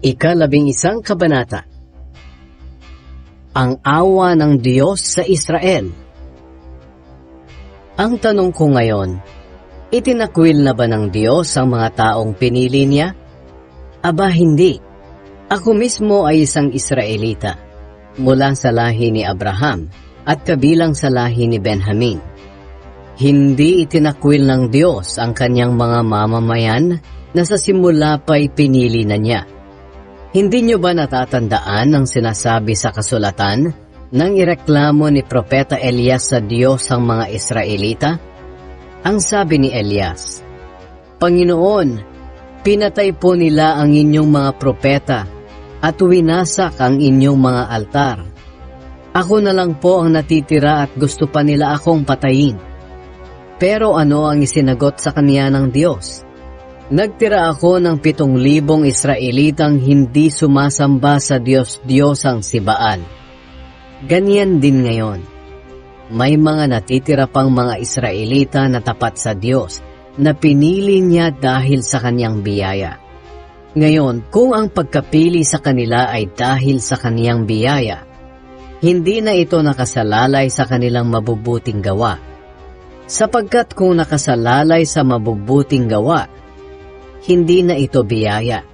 Ika-11 kabanata. Ang awa ng Diyos sa Israel. Ang tanong ko ngayon, itinakwil na ba ng Diyos ang mga taong pinili niya? Aba hindi. Ako mismo ay isang Israelita, mula sa lahi ni Abraham at kabilang sa lahi ni Benjamin. Hindi itinakwil ng Diyos ang kanyang mga mamamayan na sa simula pa'y pinili na niya. Hindi niyo ba natatandaan ang sinasabi sa kasulatan nang ireklamo ni Propeta Elias sa Diyos ang mga Israelita? Ang sabi ni Elias, Panginoon, pinatay po nila ang inyong mga propeta at winasak ang inyong mga altar. Ako na lang po ang natitira at gusto pa nila akong patayin. Pero ano ang isinagot sa kaniya ng Diyos? Nagtira ako ng 7,000 Israelitang hindi sumasamba sa Diyos-Diyosang si Baal. Ganyan din ngayon. May mga natitira pang mga Israelita na tapat sa Diyos na pinili niya dahil sa kanyang biyaya. Ngayon, kung ang pagkapili sa kanila ay dahil sa kaniyang biyaya, hindi na ito nakasalalay sa kanilang mabubuting gawa. Sapagkat kung nakasalalay sa mabubuting gawa, hindi na ito biyaya.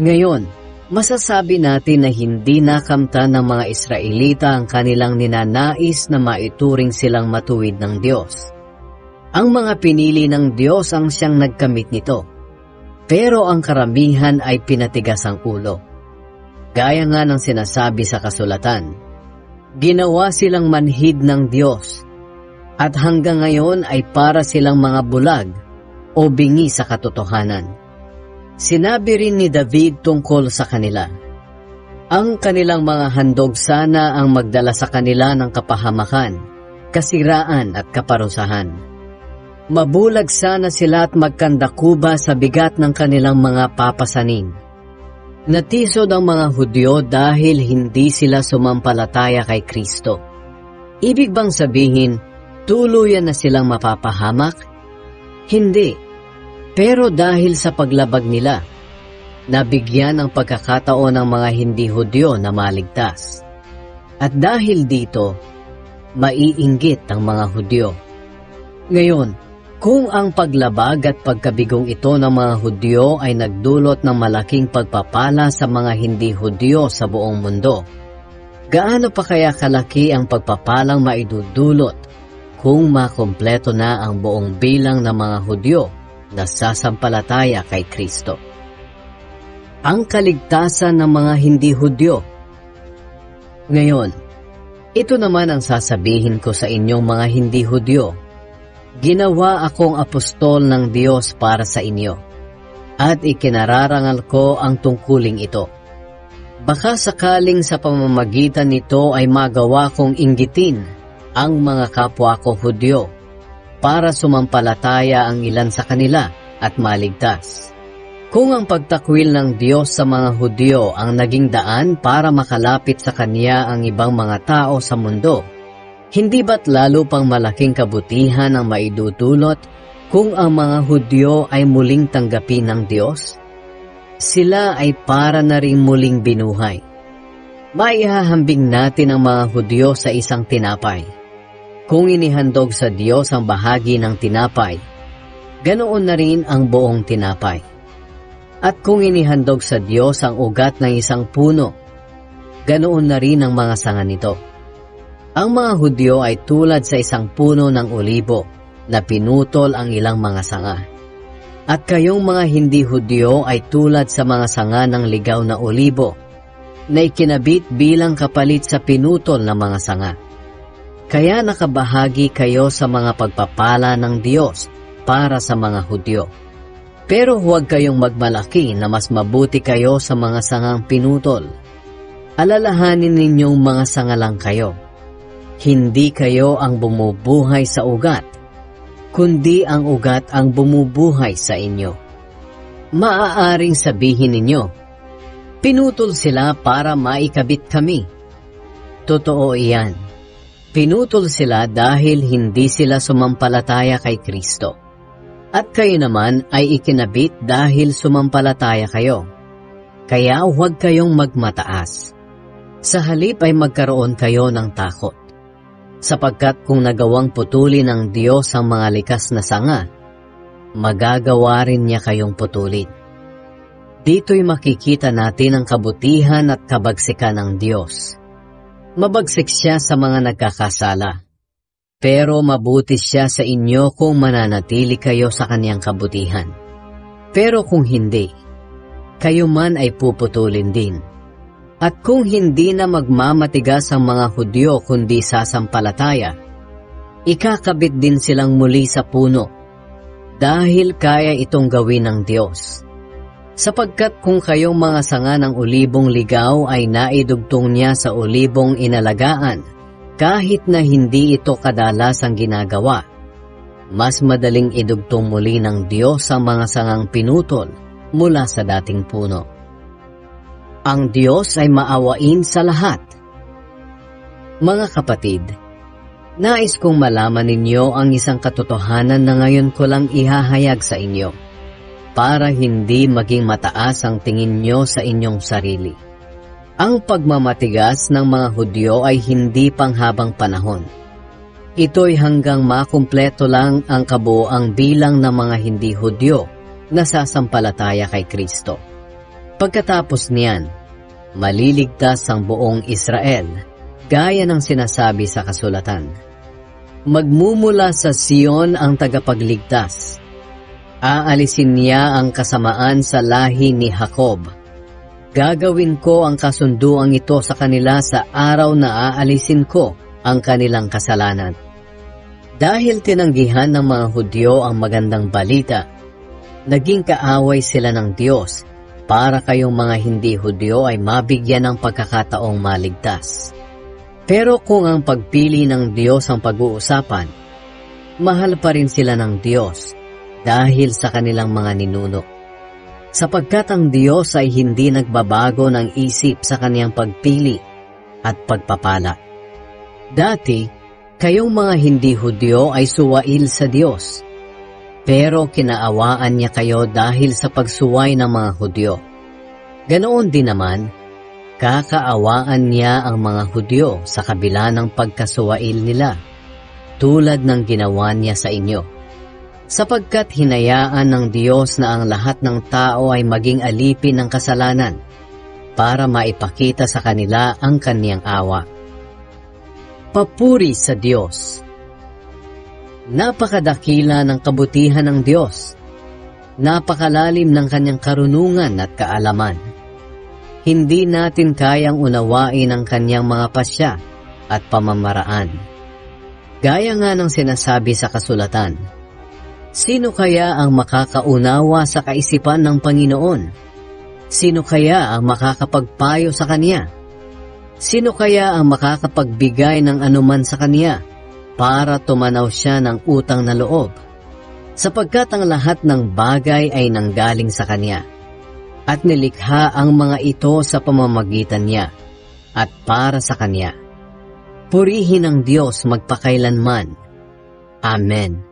Ngayon, masasabi natin na hindi nakamtan ng mga Israelita ang kanilang ninanais na maituring silang matuwid ng Diyos. Ang mga pinili ng Diyos ang siyang nagkamit nito, pero ang karamihan ay pinatigas ang ulo. Gaya nga ng sinasabi sa kasulatan, ginawa silang manhid ng Diyos, at hanggang ngayon ay para silang mga bulag o bingi sa katotohanan. Sinabi rin ni David tungkol sa kanila, ang kanilang mga handog sana ang magdala sa kanila ng kapahamakan, kasiraan at kaparusahan. Mabulag sana sila at magkandakuba sa bigat ng kanilang mga papasanin. Natisod ang mga Hudyo dahil hindi sila sumampalataya kay Kristo. Ibig bang sabihin, tuluyan na silang mapapahamak? Hindi. Pero dahil sa paglabag nila, nabigyan ng pagkakataon ng mga hindi Hudyo na maligtas. At dahil dito, maiinggit ang mga Hudyo. Ngayon, kung ang paglabag at pagkabigong ito ng mga Hudyo ay nagdulot ng malaking pagpapala sa mga hindi Hudyo sa buong mundo, gaano pa kaya kalaki ang pagpapalang maidudulot kung makumpleto na ang buong bilang ng mga Hudyo na sasampalataya kay Kristo? Ang kaligtasan ng mga hindi Hudyo. Ngayon, ito naman ang sasabihin ko sa inyong mga hindi Hudyo. Ginawa akong apostol ng Diyos para sa inyo, at ikinararangal ko ang tungkuling ito. Baka sakaling sa pamamagitan nito ay magawa kong inggitin ang mga kapwa ko Hudyo para sumampalataya ang ilan sa kanila at maligtas. Kung ang pagtakwil ng Diyos sa mga Hudyo ang naging daan para makalapit sa Kanya ang ibang mga tao sa mundo, hindi ba't lalo pang malaking kabutihan ang maidudulot kung ang mga Hudyo ay muling tanggapin ng Diyos? Sila ay para na ring muling binuhay. Maihahambing natin ang mga Hudyo sa isang tinapay. Kung inihandog sa Diyos ang bahagi ng tinapay, ganoon na rin ang buong tinapay. At kung inihandog sa Diyos ang ugat ng isang puno, ganoon na rin ang mga sanga nito. Ang mga Hudyo ay tulad sa isang puno ng olibo na pinutol ang ilang mga sanga. At kayong mga hindi Hudyo ay tulad sa mga sanga ng ligaw na olibo na ikinabit bilang kapalit sa pinutol na mga sanga. Kaya nakabahagi kayo sa mga pagpapala ng Diyos para sa mga Hudyo. Pero huwag kayong magmalaki na mas mabuti kayo sa mga sangang pinutol. Alalahanin ninyong mga sanga lang kayo. Hindi kayo ang bumubuhay sa ugat, kundi ang ugat ang bumubuhay sa inyo. Maaaring sabihin ninyo, pinutol sila para maikabit kami. Totoo iyan. Pinutol sila dahil hindi sila sumampalataya kay Kristo. At kayo naman ay ikinabit dahil sumampalataya kayo. Kaya huwag kayong magmataas. Sa halip ay magkaroon kayo ng takot. Sapagkat kung nagawang putulin ng Diyos ang mga likas na sanga, magagawa rin niya kayong putulin. Dito'y makikita natin ang kabutihan at kabagsikan ng Diyos. Mabagsik siya sa mga nagkakasala, pero mabuti siya sa inyo kung mananatili kayo sa kanyang kabutihan. Pero kung hindi, kayo man ay puputulin din. At kung hindi na magmamatigas ang mga Hudyo kundi sasampalataya, ikakabit din silang muli sa puno, dahil kaya itong gawin ng Diyos. Sapagkat kung kayong mga sanga ng ulibong ligaw ay naidugtong niya sa ulibong inalagaan, kahit na hindi ito kadalasang ginagawa, mas madaling idugtong muli ng Diyos ang mga sangang pinutol mula sa dating puno. Ang Diyos ay maawain sa lahat. Mga kapatid, nais kong malaman ninyo ang isang katotohanan na ngayon ko lang ihahayag sa inyo, para hindi maging mataas ang tingin nyo sa inyong sarili. Ang pagmamatigas ng mga Hudyo ay hindi panghabang panahon. Ito'y hanggang makumpleto lang ang kabuoang bilang ng mga hindi Hudyo na sasampalataya kay Kristo. Pagkatapos niyan, maliligtas ang buong Israel, gaya ng sinasabi sa kasulatan. Magmumula sa Sion ang tagapagligtas. Aalisin niya ang kasamaan sa lahi ni Jacob. Gagawin ko ang kasunduang ito sa kanila sa araw na aalisin ko ang kanilang kasalanan. Dahil tinanggihan ng mga Hudyo ang magandang balita, naging kaaway sila ng Diyos para kayong mga hindi Hudyo ay mabigyan ng pagkakataong maligtas. Pero kung ang pagpili ng Diyos ang pag-uusapan, mahal pa rin sila ng Diyos dahil sa kanilang mga ninuno. Sapagkat ang Diyos ay hindi nagbabago ng isip sa kaniyang pagpili at pagpapala. Dati, kayong mga hindi Hudyo ay suwail sa Diyos, pero kinaawaan niya kayo dahil sa pagsuway ng mga Hudyo. Ganoon din naman, kakaawaan niya ang mga Hudyo sa kabila ng pagkasuwail nila, tulad ng ginawa niya sa inyo. Sapagkat hinayaan ng Diyos na ang lahat ng tao ay maging alipin ng kasalanan para maipakita sa kanila ang kaniyang awa. Papuri sa Diyos. Napakadakila ng kabutihan ng Diyos. Napakalalim ng kanyang karunungan at kaalaman. Hindi natin kayang unawain ang kanyang mga pasya at pamamaraan. Gaya nga ng sinasabi sa kasulatan, sino kaya ang makakaunawa sa kaisipan ng Panginoon? Sino kaya ang makakapagpayo sa Kanya? Sino kaya ang makakapagbigay ng anuman sa Kanya para tumanaw siya ng utang na loob? Sapagkat ang lahat ng bagay ay nanggaling sa Kanya, at nilikha ang mga ito sa pamamagitan niya, at para sa Kanya. Purihin ang Diyos magpakailanman. Amen.